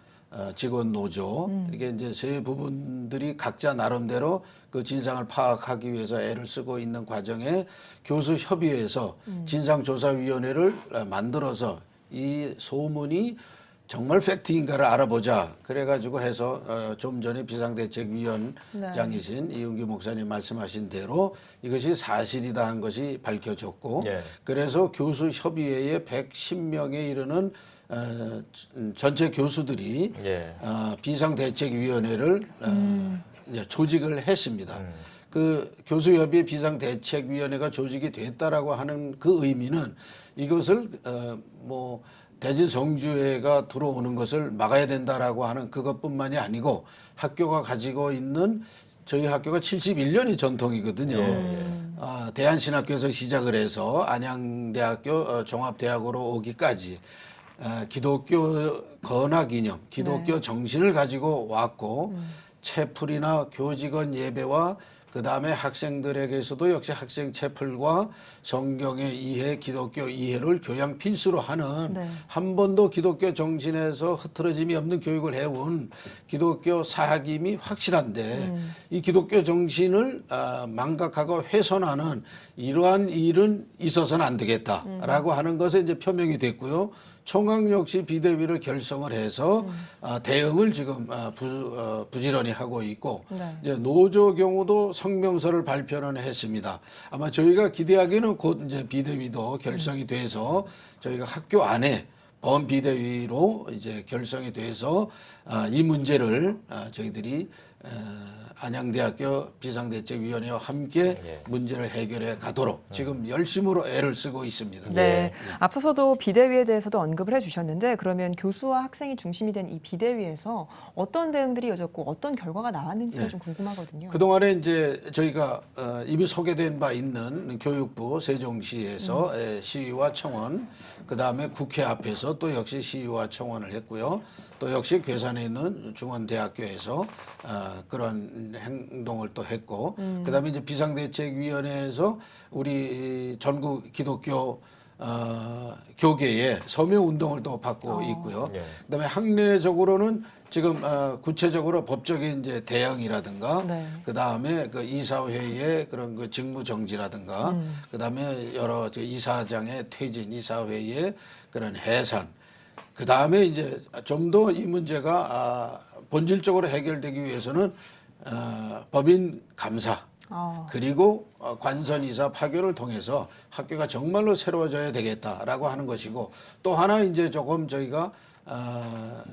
[SPEAKER 6] 직원 노조 이렇게 이제 세 부분들이 각자 나름대로 그 진상을 파악하기 위해서 애를 쓰고 있는 과정에 교수협의회에서 진상조사위원회를 만들어서 이 소문이 정말 팩트인가를 알아보자 그래가지고 해서 좀 전에 비상대책위원장이신 이은규 목사님 말씀하신 대로 이것이 사실이다 한 것이 밝혀졌고 그래서 교수협의회에 110명에 이르는 전체 교수들이 비상대책위원회를 이제 조직을 했습니다. 그 교수협의회 비상대책위원회가 조직이 됐다라고 하는 그 의미는 이것을 뭐 대전 성주회가 들어오는 것을 막아야 된다라고 하는 그것뿐만이 아니고 학교가 가지고 있는 저희 학교가 71년의 전통이거든요. 대한신학교에서 시작을 해서 안양대학교 종합대학으로 오기까지 기독교 건화기념, 기독교 정신을 가지고 왔고 채플이나 교직원 예배와 그 다음에 학생들에게서도 역시 학생 채플과 성경의 이해, 기독교 이해를 교양 필수로 하는 한 번도 기독교 정신에서 흐트러짐이 없는 교육을 해온 기독교 사학임이 확실한데 이 기독교 정신을 망각하고 훼손하는 이러한 일은 있어서는 안 되겠다라고 하는 것에 이제 표명이 됐고요. 총각 역시 비대위를 결성을 해서 대응을 지금 부지런히 하고 있고 이제 노조 경우도 성명서를 발표는 했습니다. 아마 저희가 기대하기는 곧 이제 비대위도 결성이 돼서 저희가 학교 안에 범비대위로 이제 결성이 돼서 이 문제를 저희들이 안양대학교 비상대책위원회와 함께 문제를 해결해 가도록 지금 열심으로 애를 쓰고 있습니다.
[SPEAKER 2] 네. 앞서서도 비대위에 대해서도 언급을 해주셨는데 그러면 교수와 학생이 중심이 된 이 비대위에서 어떤 대응들이 이어졌고 어떤 결과가 나왔는지가 좀 궁금하거든요.
[SPEAKER 6] 그동안에 이제 저희가 이미 소개된 바 있는 교육부 세종시에서 시위와 청원, 그 다음에 국회 앞에서 또 역시 시위와 청원을 했고요. 또 역시 괴산에 있는 중원대학교에서 그런 행동을 또 했고, 그 다음에 이제 비상대책위원회에서 우리 전국 기독교 교계의 서명운동을 또 받고 있고요. 그다음에 학내적으로는 지금 구체적으로 법적인 이제 대응이라든가, 그 다음에 그 이사회의 그런 그 직무 정지라든가, 그 다음에 여러 이사장의 퇴진, 이사회의 그런 해산, 그 다음에 이제 좀 더 이 문제가 본질적으로 해결되기 위해서는 법인 감사, 그리고 관선이사 파견을 통해서 학교가 정말로 새로워져야 되겠다라고 하는 것이고, 또 하나 이제 조금 저희가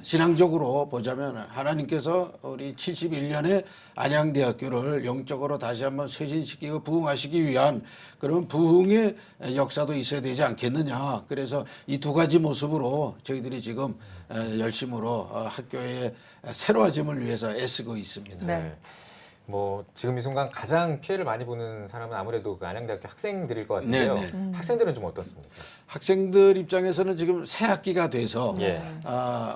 [SPEAKER 6] 신앙적으로 보자면 하나님께서 우리 71년에 안양대학교를 영적으로 다시 한번 쇄신시키고 부흥하시기 위한 그런 부흥의 역사도 있어야 되지 않겠느냐. 그래서 이 두 가지 모습으로 저희들이 지금 열심으로 학교의 새로워짐을 위해서 애쓰고 있습니다.
[SPEAKER 1] 네. 뭐 지금 이 순간 가장 피해를 많이 보는 사람은 아무래도 그 안양대학교 학생들일 것 같은데요.
[SPEAKER 6] 네, 네.
[SPEAKER 1] 학생들은 좀 어떻습니까?
[SPEAKER 6] 학생들 입장에서는 지금 새 학기가 돼서
[SPEAKER 1] 예.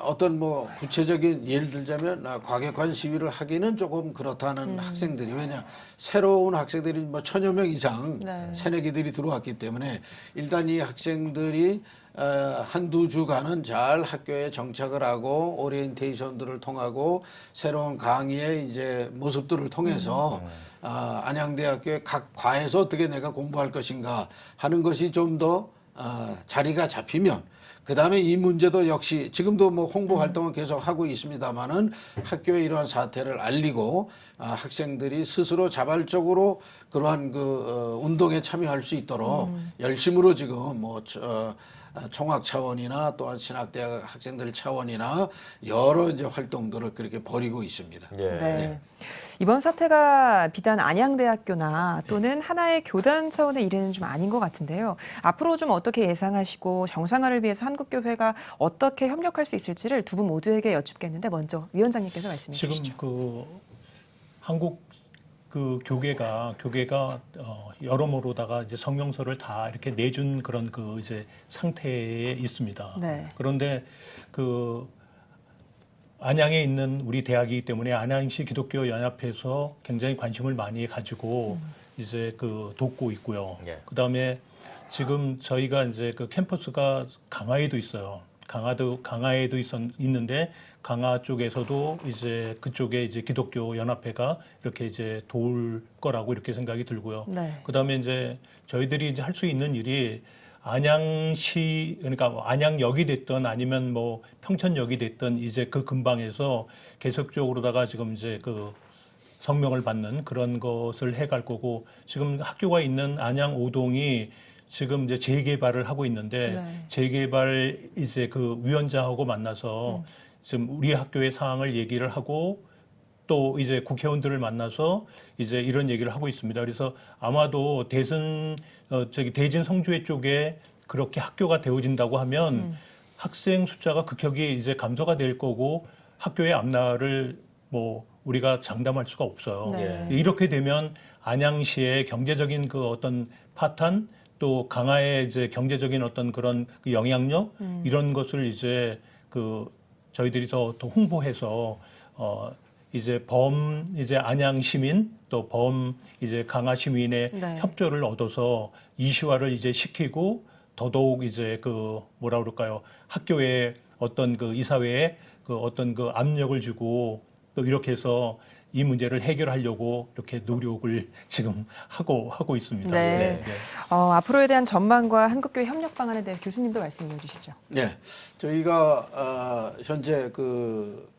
[SPEAKER 6] 어떤 뭐 구체적인 예를 들자면 과격한 시위를 하기는 조금 그렇다는 학생들이 왜냐 새로운 학생들이 뭐 1000여 명 이상 새내기들이 들어왔기 때문에 일단 이 학생들이 한두 주간은 잘 학교에 정착을 하고 오리엔테이션들을 통하고 새로운 강의의 이제 모습들을 통해서 안양대학교의 각 과에서 어떻게 내가 공부할 것인가 하는 것이 좀 더 자리가 잡히면 그다음에 이 문제도 역시 지금도 뭐 홍보 활동은 계속 하고 있습니다만은 학교에 이러한 사태를 알리고 학생들이 스스로 자발적으로 그러한 그 운동에 참여할 수 있도록 열심으로 지금 뭐 총학 차원이나 또한 신학대학 학생들 차원이나 여러 이제 활동들을 그렇게 벌이고 있습니다.
[SPEAKER 2] 네. 이번 사태가 비단 안양대학교나 또는 하나의 교단 차원의 일은 좀 아닌 것 같은데요. 앞으로 좀 어떻게 예상하시고 정상화를 위해서 한국교회가 어떻게 협력할 수 있을지를 두 분 모두에게 여쭙겠는데 먼저 위원장님께서 말씀해 주시죠.
[SPEAKER 21] 지금 그 한국 그 교계가 여러모로다가 이제 성명서를 다 이렇게 내준 그런 그 이제 상태에 있습니다.
[SPEAKER 2] 네.
[SPEAKER 21] 그런데 그 안양에 있는 우리 대학이기 때문에 안양시 기독교 연합회에서 굉장히 관심을 많이 가지고 이제 그 돕고 있고요. 그다음에 지금 저희가 이제 그 캠퍼스가 강화에도 있어요. 강화에도 있는데 강화 쪽에서도 이제 그쪽에 이제 기독교 연합회가 이렇게 이제 도울 거라고 이렇게 생각이 들고요.
[SPEAKER 2] 네.
[SPEAKER 21] 그다음에 이제 저희들이 이제 할 수 있는 일이 안양시 그러니까 안양역이 됐든 아니면 뭐 평천역이 됐든 이제 그 근방에서 계속적으로다가 지금 이제 그 성명을 받는 그런 것을 해갈 거고 지금 학교가 있는 안양 5동이 지금 이제 재개발을 하고 있는데 재개발 이제 그 위원장하고 만나서 지금 우리 학교의 상황을 얘기를 하고 또 이제 국회의원들을 만나서 이제 이런 얘기를 하고 있습니다. 그래서 아마도 대진 성주회 쪽에 그렇게 학교가 되어진다고 하면 학생 숫자가 급격히 이제 감소가 될 거고 학교의 앞날을 뭐 우리가 장담할 수가 없어요. 이렇게 되면 안양시의 경제적인 그 어떤 파탄 또 강화의 이제 경제적인 어떤 그런 그 영향력 이런 것을 이제 그 저희들이 더 홍보해서 이제 이제 안양 시민 또 이제 강화 시민의 협조를 얻어서 이슈화를 이제 시키고 더더욱 이제 그 뭐라 그럴까요 학교에 어떤 그 이사회에 그 어떤 그 압력을 주고 또 이렇게 해서 이 문제를 해결하려고 이렇게 노력을 지금 하고 있습니다.
[SPEAKER 2] 네. 앞으로에 대한 전망과 한국교회 협력 방안에 대해 교수님도 말씀해 주시죠.
[SPEAKER 6] 네, 저희가 현재 그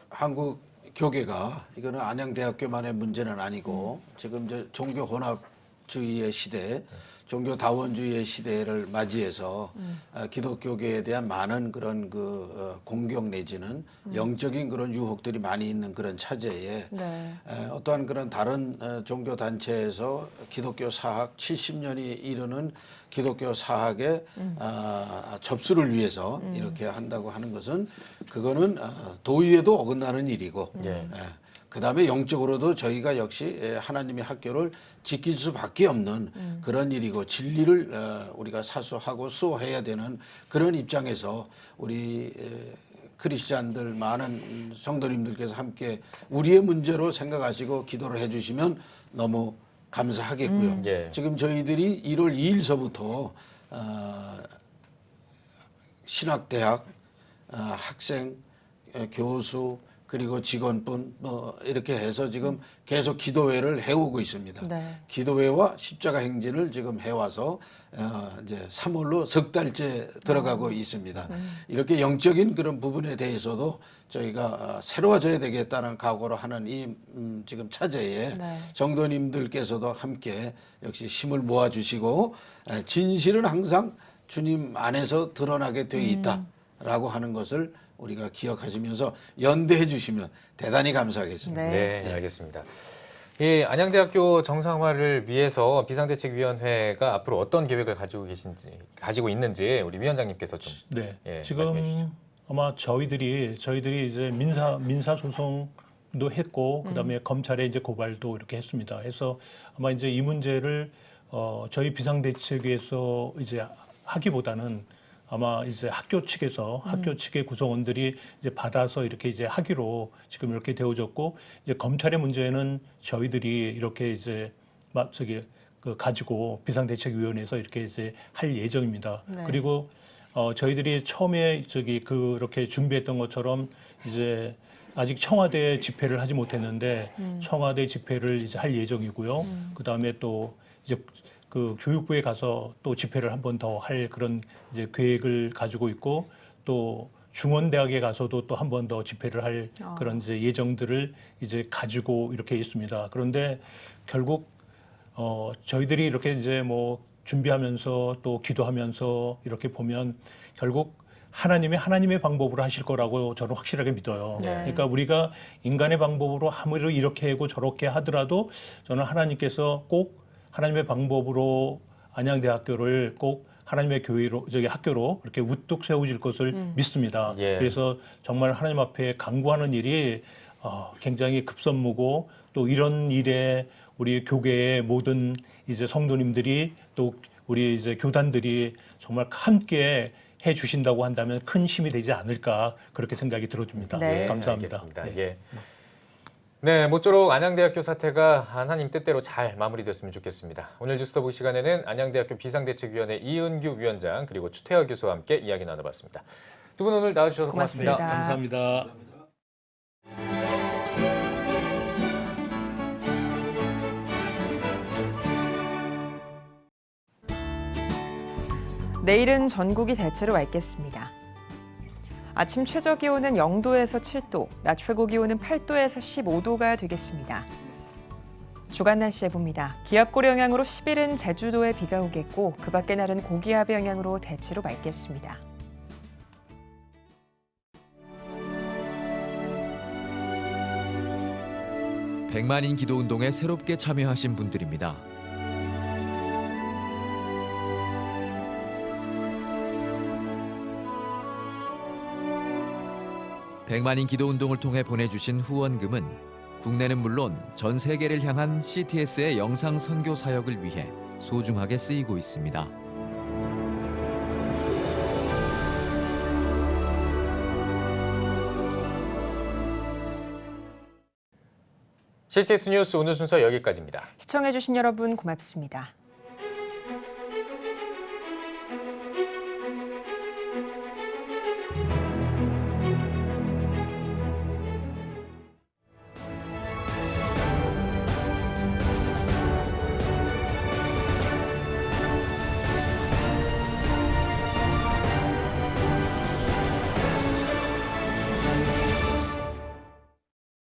[SPEAKER 6] 한국 교계가 이거는 안양대학교만의 문제는 아니고 지금 이제 종교 혼합주의의 시대, 종교 다원주의의 시대를 맞이해서 기독교계에 대한 많은 그런 그 공격 내지는 영적인 그런 유혹들이 많이 있는 그런 차제에 어떠한 그런 다른 종교 단체에서 기독교 사학 70년이 이르는 기독교 사학의 접수를 위해서 이렇게 한다고 하는 것은 그거는 도의에도 어긋나는 일이고 그다음에 영적으로도 저희가 역시 하나님의 학교를 지킬 수밖에 없는 그런 일이고 진리를 우리가 사수하고 수호해야 되는 그런 입장에서 우리 크리스찬들 많은 성도님들께서 함께 우리의 문제로 생각하시고 기도를 해주시면 너무 감사하겠고요. 지금 저희들이 1월 2일서부터 신학대학 학생, 교수 그리고 직원분 뭐 이렇게 해서 지금 계속 기도회를 해오고 있습니다. 기도회와 십자가 행진을 지금 해와서 이제 3월로 석 달째 들어가고 있습니다. 이렇게 영적인 그런 부분에 대해서도 저희가 새로워져야 되겠다는 각오로 하는 이 지금 차제에 성도님들께서도 함께 역시 힘을 모아주시고 진실은 항상 주님 안에서 드러나게 되어 있다. 있다라고 하는 것을 우리가 기억하시면서 연대해 주시면 대단히 감사하겠습니다.
[SPEAKER 1] 네, 알겠습니다. 이 안양대학교 정상화를 위해서 비상대책위원회가 앞으로 어떤 계획을 가지고 있는지 우리 위원장님께서 좀
[SPEAKER 21] 지금
[SPEAKER 1] 말씀해 주시죠.
[SPEAKER 21] 아마 저희들이 이제 민사 소송도 했고 그다음에 검찰에 이제 고발도 이렇게 했습니다. 해서 아마 이제 이 문제를 저희 비상대책위에서 이제 하기보다는 아마 이제 학교 측의 구성원들이 이제 받아서 이렇게 이제 하기로 지금 이렇게 되어졌고, 이제 검찰의 문제는 저희들이 이렇게 이제 가지고 비상대책위원회에서 이렇게 이제 할 예정입니다.
[SPEAKER 5] 네.
[SPEAKER 21] 그리고 저희들이 처음에 그렇게 준비했던 것처럼 이제 아직 청와대 집회를 하지 못했는데 청와대 집회를 이제 할 예정이고요. 그 다음에 또 이제 그 교육부에 가서 또 집회를 한 번 더 할 그런 이제 계획을 가지고 있고, 또 중원대학에 가서도 또 한 번 더 집회를 할 그런 이제 예정들을 이제 가지고 이렇게 있습니다. 그런데 결국 저희들이 이렇게 이제 뭐 준비하면서 또 기도하면서 이렇게 보면 결국 하나님의 방법으로 하실 거라고 저는 확실하게 믿어요.
[SPEAKER 5] 네.
[SPEAKER 21] 그러니까 우리가 인간의 방법으로 아무리 이렇게 하고 저렇게 하더라도 저는 하나님께서 꼭 하나님의 방법으로 안양대학교를 꼭 하나님의 학교로 이렇게 우뚝 세우실 것을 믿습니다. 그래서 정말 하나님 앞에 간구하는 일이 굉장히 급선무고, 또 이런 일에 우리 교계의 모든 이제 성도님들이 또 우리 이제 교단들이 정말 함께 해 주신다고 한다면 큰 힘이 되지 않을까, 그렇게 생각이 들어집니다.
[SPEAKER 1] 네,
[SPEAKER 21] 감사합니다.
[SPEAKER 1] 알겠습니다. 네, 모쪼록 안양대학교 사태가 하나님 뜻대로 잘 마무리됐으면 좋겠습니다. 오늘 뉴스더보기 시간에는 안양대학교 비상대책위원회 이은규 위원장 그리고 추태하 교수와 함께 이야기 나눠봤습니다. 두 분 오늘 나와주셔서 고맙습니다.
[SPEAKER 21] 감사합니다.
[SPEAKER 2] 내일은 전국이 대체로 맑겠습니다. 아침 최저기온은 0도에서 7도, 낮 최고기온은 8도에서 15도가 되겠습니다. 주간 날씨 해봅니다. 기압고리 영향으로 10일은 제주도에 비가 오겠고, 그 밖의 날은 고기압의 영향으로 대체로 맑겠습니다.
[SPEAKER 20] 백만인 기도운동에 새롭게 참여하신 분들입니다. 백만인 기도운동을 통해 보내주신 후원금은 국내는 물론 전 세계를 향한 CTS의 영상 선교 사역을 위해 소중하게 쓰이고 있습니다.
[SPEAKER 1] CTS 뉴스 오늘 순서 여기까지입니다.
[SPEAKER 2] 시청해주신 여러분 고맙습니다.